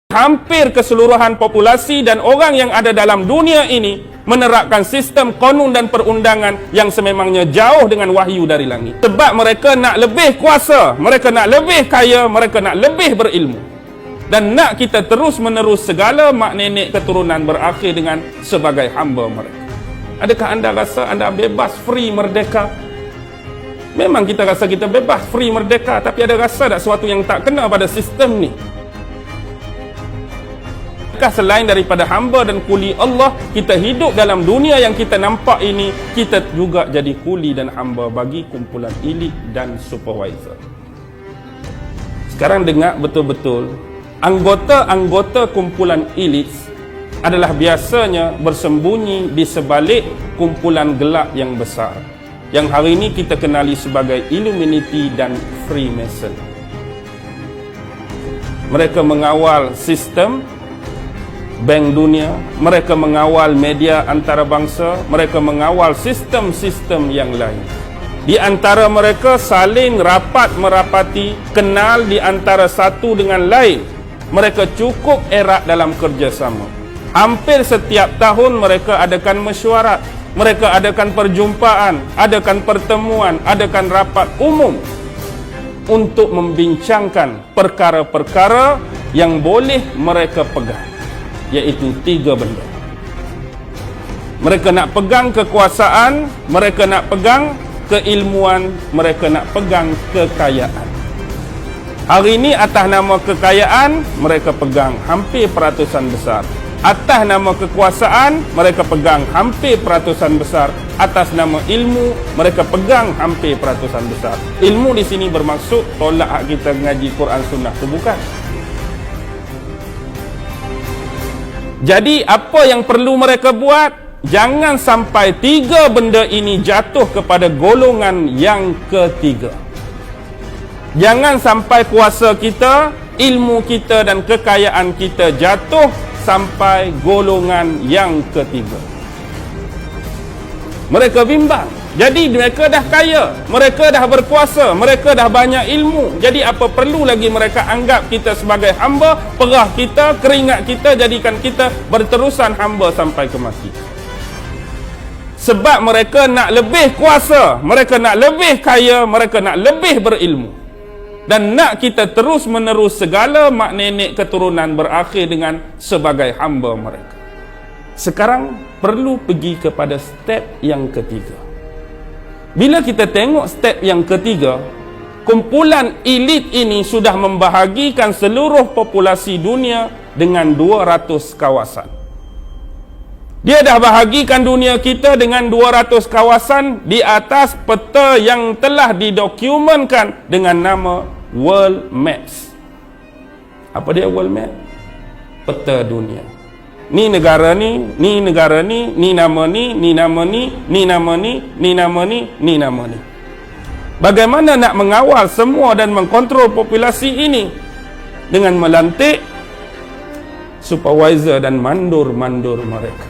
Hampir keseluruhan populasi dan orang yang ada dalam dunia ini menerapkan sistem konun dan perundangan yang sememangnya jauh dengan wahyu dari langit. Sebab mereka nak lebih kuasa, mereka nak lebih kaya, mereka nak lebih berilmu. Dan nak kita terus menerus segala mak nenek keturunan berakhir dengan sebagai hamba mereka. Adakah anda rasa anda bebas, free, merdeka? Memang kita rasa kita bebas, free, merdeka, tapi ada rasa tak sesuatu yang tak kena pada sistem ni? Selain daripada hamba dan kuli Allah, kita hidup dalam dunia yang kita nampak ini, kita juga jadi kuli dan hamba bagi kumpulan elit dan supervisor. Sekarang dengar betul-betul, anggota-anggota kumpulan elit adalah biasanya bersembunyi di sebalik kumpulan gelap yang besar, yang hari ini kita kenali sebagai Illuminati dan Freemason. Mereka mengawal sistem Bank Dunia, mereka mengawal media antarabangsa, mereka mengawal sistem-sistem yang lain. Di antara mereka saling rapat merapati, kenal di antara satu dengan lain. Mereka cukup erat dalam kerjasama. Hampir setiap tahun mereka adakan mesyuarat, mereka adakan perjumpaan, adakan pertemuan, adakan rapat umum untuk membincangkan perkara-perkara yang boleh mereka pegang, iaitu 3 benda. Mereka nak pegang kekuasaan, mereka nak pegang keilmuan, mereka nak pegang kekayaan. Hari ini atas nama kekayaan, mereka pegang hampir peratusan besar. Atas nama kekuasaan, mereka pegang hampir peratusan besar. Atas nama ilmu, mereka pegang hampir peratusan besar. Ilmu di sini bermaksud tolak kita mengaji Quran Sunnah, itu bukan. Jadi apa yang perlu mereka buat? Jangan sampai 3 benda ini jatuh kepada golongan yang ketiga. Jangan sampai kuasa kita, ilmu kita dan kekayaan kita jatuh sampai golongan yang ketiga. Mereka bimbang. Jadi mereka dah kaya, mereka dah berkuasa, mereka dah banyak ilmu. Jadi apa perlu lagi mereka anggap kita sebagai hamba? Perah kita, keringat kita, jadikan kita berterusan hamba sampai ke mati. Sebab mereka nak lebih kuasa, mereka nak lebih kaya, mereka nak lebih berilmu. Dan nak kita terus menerus segala mak nenek keturunan berakhir dengan sebagai hamba mereka. Sekarang perlu pergi kepada step yang ketiga. Bila kita tengok step yang ketiga, kumpulan elit ini sudah membahagikan seluruh populasi dunia dengan 200 kawasan. Dia dah bahagikan dunia kita dengan 200 kawasan di atas peta yang telah didokumenkan dengan nama World Maps. Apa dia World Map? Peta dunia. Ni negara ni, ni negara ni, ni nama ni, ni nama ni, ni nama ni, ni nama ni, ni nama ni. Bagaimana nak mengawal semua dan mengkontrol populasi ini? Dengan melantik supervisor dan mandur-mandur mereka.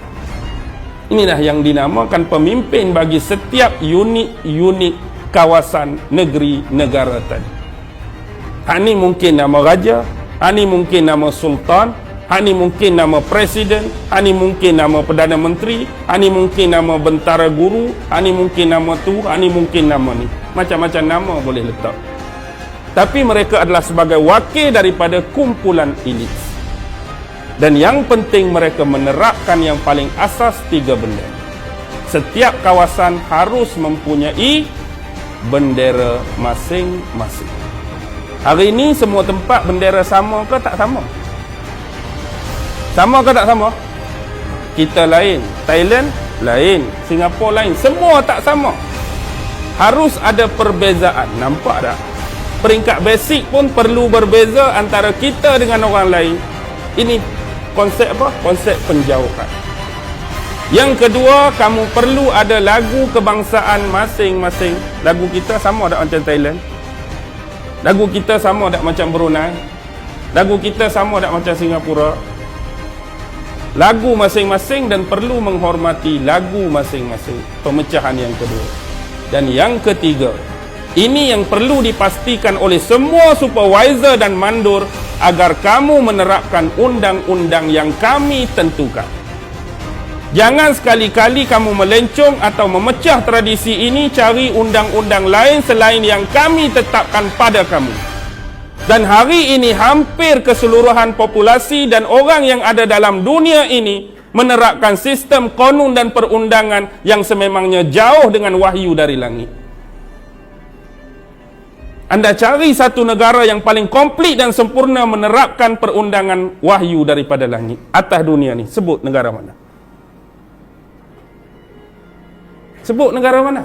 Inilah yang dinamakan pemimpin bagi setiap unit-unit kawasan negeri negara tadi. Ini mungkin nama raja, ini mungkin nama sultan, ini mungkin nama presiden, ini mungkin nama perdana menteri, ini mungkin nama bentara guru, ini mungkin nama tu, ini mungkin nama ni. Macam-macam nama boleh letak. Tapi mereka adalah sebagai wakil daripada kumpulan elit. Dan yang penting mereka menerapkan yang paling asas 3 benda. Setiap kawasan harus mempunyai bendera masing-masing. Hari ini semua tempat bendera sama ke tak sama? Sama ke tak sama? Kita lain, Thailand lain, Singapura lain, semua tak sama. Harus ada perbezaan, nampak tak? Peringkat basic pun perlu berbeza antara kita dengan orang lain. Ini konsep apa? Konsep penjauhan. Yang kedua, kamu perlu ada lagu kebangsaan masing-masing. Lagu kita sama tak macam Thailand? Lagu kita sama tak macam Brunei? Lagu kita sama tak macam Singapura? Lagu masing-masing dan perlu menghormati lagu masing-masing. Pemecahan yang kedua. Dan yang ketiga, Ini yang perlu dipastikan oleh semua supervisor dan mandor agar kamu menerapkan undang-undang yang kami tentukan. Jangan sekali-kali kamu melencong atau memecah tradisi ini, cari undang-undang lain selain yang kami tetapkan pada kamu. Dan hari ini hampir keseluruhan populasi dan orang yang ada dalam dunia ini menerapkan sistem konun dan perundangan yang sememangnya jauh dengan wahyu dari langit. Anda cari satu negara yang paling komplit dan sempurna menerapkan perundangan wahyu daripada langit atas dunia ni. Sebut negara mana? Sebut negara mana?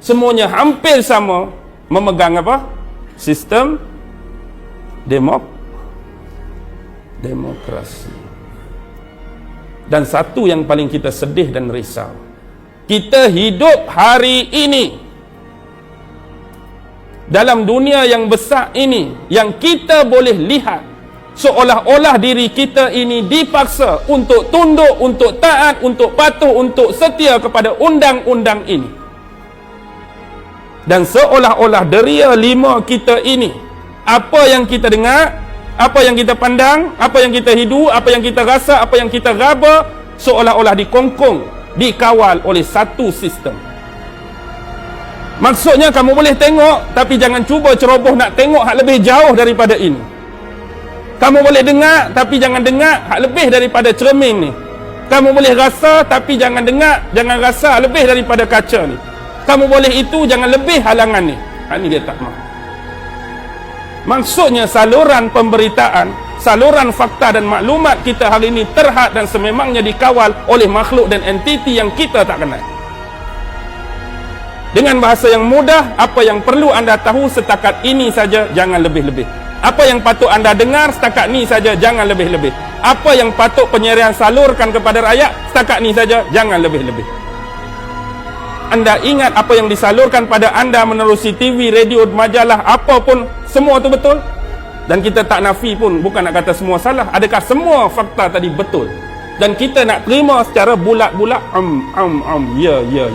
Semuanya hampir sama memegang apa? Sistem demokrasi. Dan satu yang paling kita sedih dan risau, kita hidup hari ini dalam dunia yang besar ini, yang kita boleh lihat seolah-olah diri kita ini dipaksa untuk tunduk, untuk taat, untuk patuh, untuk setia kepada undang-undang ini. Dan seolah-olah deria lima kita ini, apa yang kita dengar, apa yang kita pandang, apa yang kita hidu, apa yang kita rasa, apa yang kita raba, seolah-olah dikongkong, dikawal oleh satu sistem. Maksudnya kamu boleh tengok, tapi jangan cuba ceroboh nak tengok hak lebih jauh daripada ini. Kamu boleh dengar, tapi jangan dengar hak lebih daripada cermin ni. Kamu boleh rasa, tapi jangan dengar, jangan rasa lebih daripada kaca ni. Kamu boleh itu, jangan lebih halangan ni. Ini dia tak mahu. Maksudnya saluran pemberitaan, saluran fakta dan maklumat kita hari ini terhad dan sememangnya dikawal oleh makhluk dan entiti yang kita tak kenal. Dengan bahasa yang mudah, apa yang perlu anda tahu setakat ini saja, jangan lebih-lebih. Apa yang patut anda dengar setakat ini saja, jangan lebih-lebih. Apa yang patut penyiaran salurkan kepada rakyat setakat ini saja, jangan lebih-lebih. Anda ingat apa yang disalurkan pada anda menerusi TV, radio, majalah, apapun, semua itu betul? Dan kita tak nafi pun, bukan nak kata semua salah. Adakah semua fakta tadi betul? Dan kita nak terima secara bulat-bulat, ya.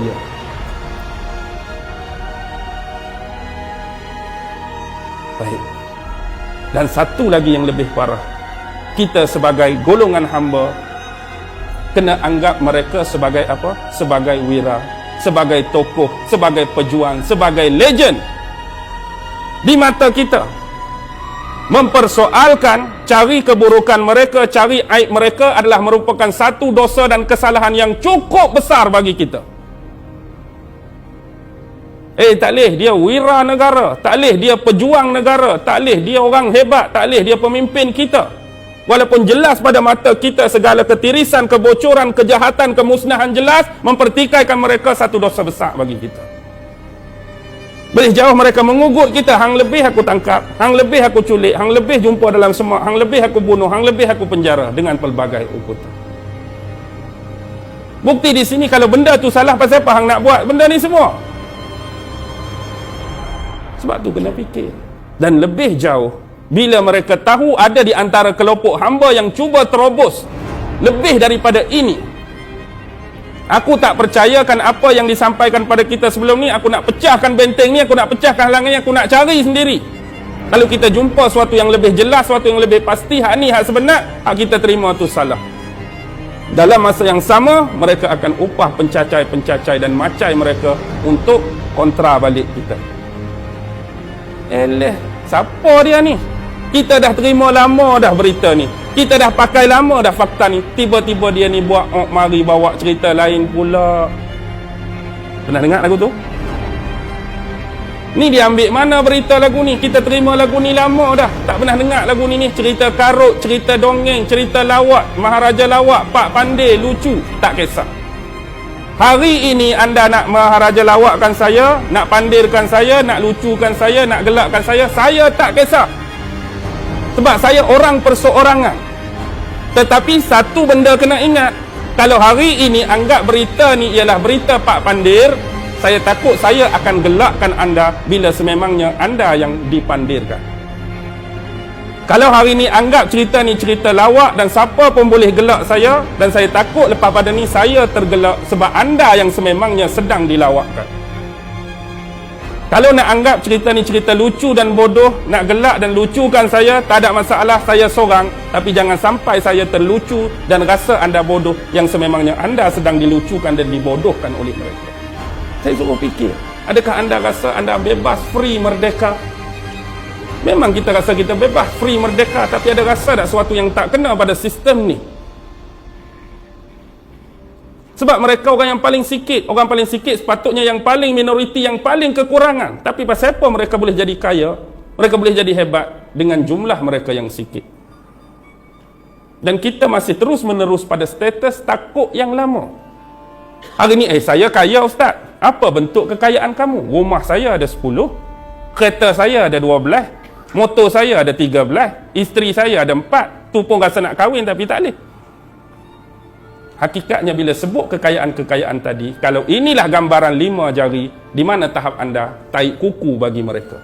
Baik. Dan satu lagi yang lebih parah, kita sebagai golongan hamba kena anggap mereka sebagai apa? Sebagai wira, sebagai tokoh, sebagai pejuang, sebagai legend di mata kita. Mempersoalkan, cari keburukan mereka, cari aib mereka adalah merupakan satu dosa dan kesalahan yang cukup besar bagi kita. Tak boleh dia wira negara, tak boleh dia pejuang negara, tak boleh dia orang hebat, tak boleh dia pemimpin kita. Walaupun jelas pada mata kita segala ketirisan, kebocoran, kejahatan, kemusnahan jelas, mempertikaikan mereka satu dosa besar bagi kita. Boleh jauh mereka mengugut kita, hang lebih aku tangkap, hang lebih aku culik, hang lebih jumpa dalam semak, hang lebih aku bunuh, hang lebih aku penjara dengan pelbagai ukutan. Bukti di sini kalau benda tu salah, pasal apa hang nak buat benda ni semua? Sebab tu kena fikir. Dan lebih jauh, bila mereka tahu ada di antara kelompok hamba yang cuba terobos lebih daripada ini. Aku tak percayakan apa yang disampaikan pada kita sebelum ni. Aku nak pecahkan benteng ni, aku nak pecahkan halangan ni, aku nak cari sendiri. Kalau kita jumpa sesuatu yang lebih jelas, sesuatu yang lebih pasti, hak ni hak sebenar, hak kita terima tu salah. Dalam masa yang sama, mereka akan upah pencacai-pencacai dan macai mereka untuk kontra balik kita. Siapa dia ni? Kita dah terima lama dah berita ni, kita dah pakai lama dah fakta ni. Tiba-tiba dia ni buat mari bawa cerita lain pula. Pernah dengar lagu tu? Ni dia ambil mana berita lagu ni? Kita terima lagu ni lama dah, tak pernah dengar lagu ni. Cerita karut, cerita dongeng, cerita lawak, Maharaja lawak, Pak Pandai lucu, tak kisah. Hari ini anda nak maharaja lawakkan saya, nak pandirkan saya, nak lucukan saya, nak gelakkan saya tak kisah. Sebab saya orang perseorangan. Tetapi satu benda kena ingat, kalau hari ini anggap berita ni ialah berita Pak Pandir, saya takut saya akan gelakkan anda bila sememangnya anda yang dipandirkan. Kalau hari ni anggap cerita ni cerita lawak dan siapa pun boleh gelak saya, dan saya takut lepas pada ni saya tergelak sebab anda yang sememangnya sedang dilawakkan. Kalau nak anggap cerita ni cerita lucu dan bodoh, nak gelak dan lucukan saya, tak ada masalah, saya seorang. Tapi jangan sampai saya terlucu dan rasa anda bodoh yang sememangnya anda sedang dilucukan dan dibodohkan oleh mereka. Saya suruh fikir, adakah anda rasa anda bebas, free, merdeka? Memang kita rasa kita bebas, free, merdeka, tapi ada rasa tak sesuatu yang tak kena pada sistem ni? Sebab mereka orang yang paling sikit. Orang paling sikit sepatutnya yang paling minoriti, yang paling kekurangan. Tapi pasal apa mereka boleh jadi kaya? Mereka boleh jadi hebat dengan jumlah mereka yang sikit. Dan kita masih terus menerus pada status takut yang lama. Hari ni, saya kaya ustaz. Apa bentuk kekayaan kamu? Rumah saya ada 10. Kereta saya ada 12. Motor saya ada 13. Isteri saya ada 4. Tu pun rasa nak kahwin tapi tak boleh. Hakikatnya bila sebut kekayaan-kekayaan tadi, kalau inilah gambaran 5 jari, di mana tahap anda tarik kuku bagi mereka?